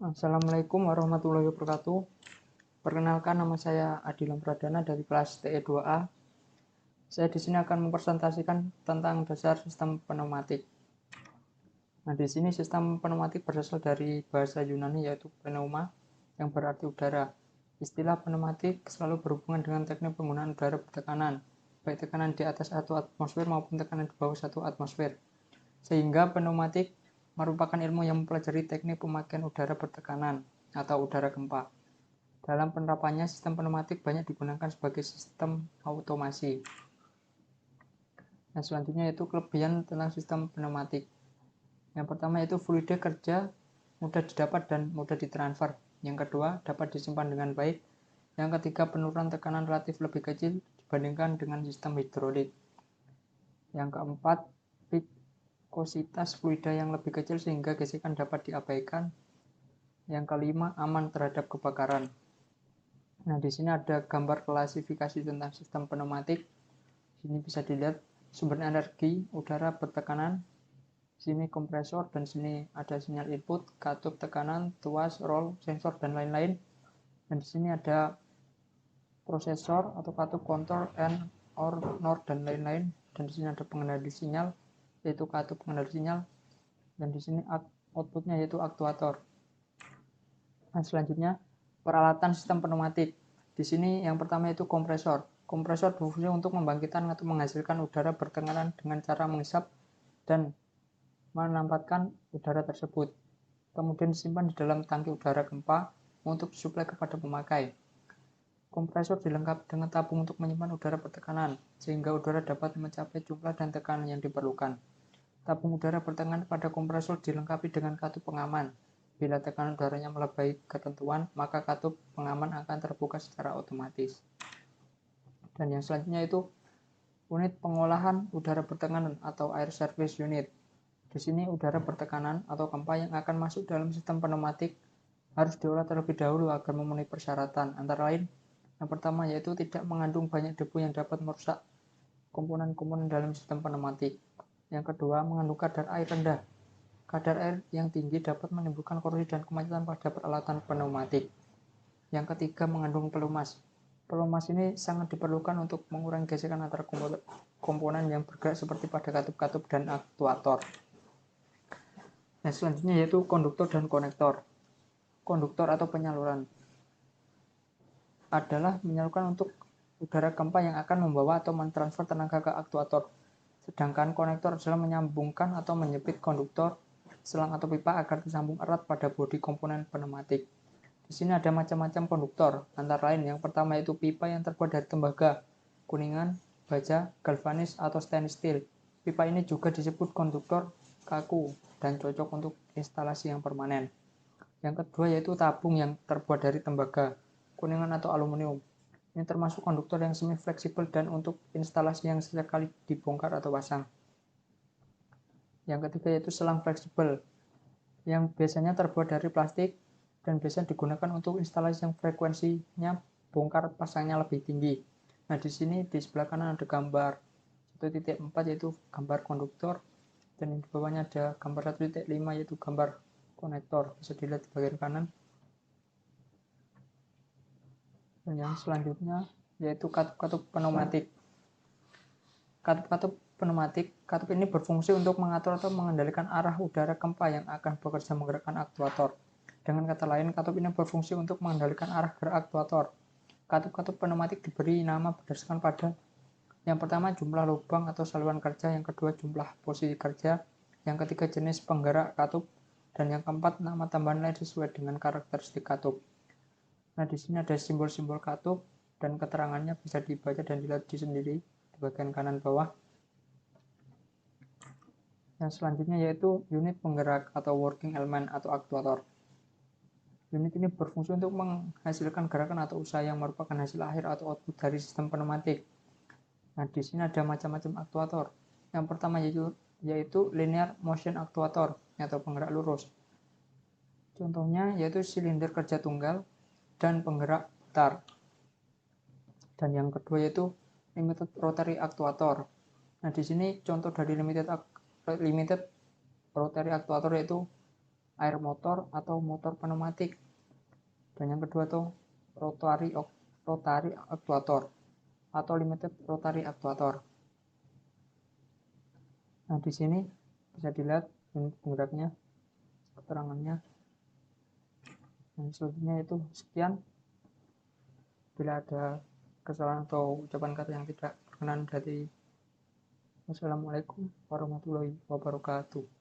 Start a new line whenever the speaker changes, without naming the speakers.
Assalamualaikum warahmatullahi wabarakatuh. Perkenalkan, nama saya Adilam Pradana dari kelas TE2A. Saya di sini akan mempresentasikan tentang dasar sistem pneumatik. Nah, di sini sistem pneumatik berasal dari bahasa Yunani yaitu pneuma yang berarti udara. Istilah pneumatik selalu berhubungan dengan teknik penggunaan udara bertekanan, baik tekanan di atas 1 atmosfer maupun tekanan di bawah 1 atmosfer. Sehingga pneumatik merupakan ilmu yang mempelajari teknik pemakaian udara bertekanan atau udara gempa. Dalam penerapannya, sistem pneumatik banyak digunakan sebagai sistem automasi. Nah, selanjutnya yaitu kelebihan tentang sistem pneumatik. Yang pertama yaitu fluida kerja mudah didapat dan mudah ditransfer. Yang kedua, dapat disimpan dengan baik. Yang ketiga, penurunan tekanan relatif lebih kecil dibandingkan dengan sistem hidrolik. Yang keempat, viskositas fluida yang lebih kecil sehingga gesekan dapat diabaikan. Yang kelima, aman terhadap kebakaran. Nah, di sini ada gambar klasifikasi tentang sistem pneumatik. Sini bisa dilihat sumber energi udara bertekanan, sini kompresor, dan sini ada sinyal input, katup tekanan, tuas, roll, sensor, dan lain-lain. Dan di sini ada prosesor atau katup kontrol, and, or, nor, dan lain-lain. Dan di sini ada pengendali sinyal, yaitu katup pengendali sinyal. Dan di sini outputnya yaitu aktuator. Nah, selanjutnya peralatan sistem pneumatik. Di sini yang pertama itu kompresor. Kompresor berfungsi untuk membangkitkan atau menghasilkan udara bertekanan dengan cara menghisap dan menempatkan udara tersebut. Kemudian disimpan di dalam tangki udara gempa untuk disuplai kepada pemakai. Kompresor dilengkapi dengan tabung untuk menyimpan udara bertekanan, sehingga udara dapat mencapai jumlah dan tekanan yang diperlukan. Tabung udara bertekanan pada kompresor dilengkapi dengan katup pengaman. Bila tekanan udaranya melebihi ketentuan, maka katup pengaman akan terbuka secara otomatis. Dan yang selanjutnya itu unit pengolahan udara bertekanan atau air service unit. Di sini udara bertekanan atau gempa yang akan masuk dalam sistem pneumatik harus diolah terlebih dahulu agar memenuhi persyaratan. Antara lain, yang pertama yaitu tidak mengandung banyak debu yang dapat merusak komponen-komponen dalam sistem pneumatik. Yang kedua, mengandung kadar air rendah. Kadar air yang tinggi dapat menimbulkan korosi dan kemacetan pada peralatan pneumatik. Yang ketiga, mengandung pelumas. Pelumas ini sangat diperlukan untuk mengurangi gesekan antara komponen yang bergerak seperti pada katup-katup dan aktuator. Nah, selanjutnya yaitu konduktor dan konektor. Konduktor atau penyaluran adalah menyalurkan untuk udara gempa yang akan membawa atau mentransfer tenaga ke aktuator. Sedangkan konektor adalah menyambungkan atau menjepit konduktor, selang atau pipa agar tersambung erat pada bodi komponen pneumatik. Di sini ada macam-macam konduktor, antara lain yang pertama yaitu pipa yang terbuat dari tembaga, kuningan, baja, galvanis, atau stainless steel. Pipa ini juga disebut konduktor kaku dan cocok untuk instalasi yang permanen. Yang kedua yaitu tabung yang terbuat dari tembaga, kuningan, atau aluminium. Ini termasuk konduktor yang semi fleksibel dan untuk instalasi yang sesekali dibongkar atau pasang. Yang ketiga yaitu selang fleksibel, yang biasanya terbuat dari plastik dan biasanya digunakan untuk instalasi yang frekuensinya bongkar pasangnya lebih tinggi. Nah, di sini di sebelah kanan ada gambar 1.4 yaitu gambar konduktor, dan di bawahnya ada gambar 1.5 yaitu gambar konektor. Bisa dilihat di bagian kanan. Dan yang selanjutnya yaitu katup-katup pneumatik. Katup-katup pneumatik, katup ini berfungsi untuk mengatur atau mengendalikan arah udara gempa yang akan bekerja menggerakkan aktuator. Dengan kata lain, katup ini berfungsi untuk mengendalikan arah gerak aktuator. Katup-katup pneumatik diberi nama berdasarkan pada yang pertama jumlah lubang atau saluran kerja, yang kedua jumlah posisi kerja, yang ketiga jenis penggerak katup, dan yang keempat nama tambahan lain sesuai dengan karakteristik katup. Nah, di sini ada simbol-simbol katup dan keterangannya bisa dibaca dan dilihat di sendiri di bagian kanan bawah. Yang selanjutnya yaitu unit penggerak atau working element atau aktuator. Unit ini berfungsi untuk menghasilkan gerakan atau usaha yang merupakan hasil akhir atau output dari sistem pneumatik. Nah, di sini ada macam-macam aktuator. Yang pertama yaitu linear motion aktuator atau penggerak lurus. Contohnya yaitu silinder kerja tunggal dan penggerak putar. Dan yang kedua yaitu limited rotary aktuator. Nah, di sini contoh dari limited rotary aktuator yaitu air motor atau motor pneumatik. Dan yang kedua tuh rotary actuator atau limited rotary actuator. Nah, di sini bisa dilihat penggeraknya, keterangannya. Dan selanjutnya itu sekian. Bila ada kesalahan atau ucapan kata yang tidak berkenan, berarti wassalamualaikum warahmatullahi wabarakatuh.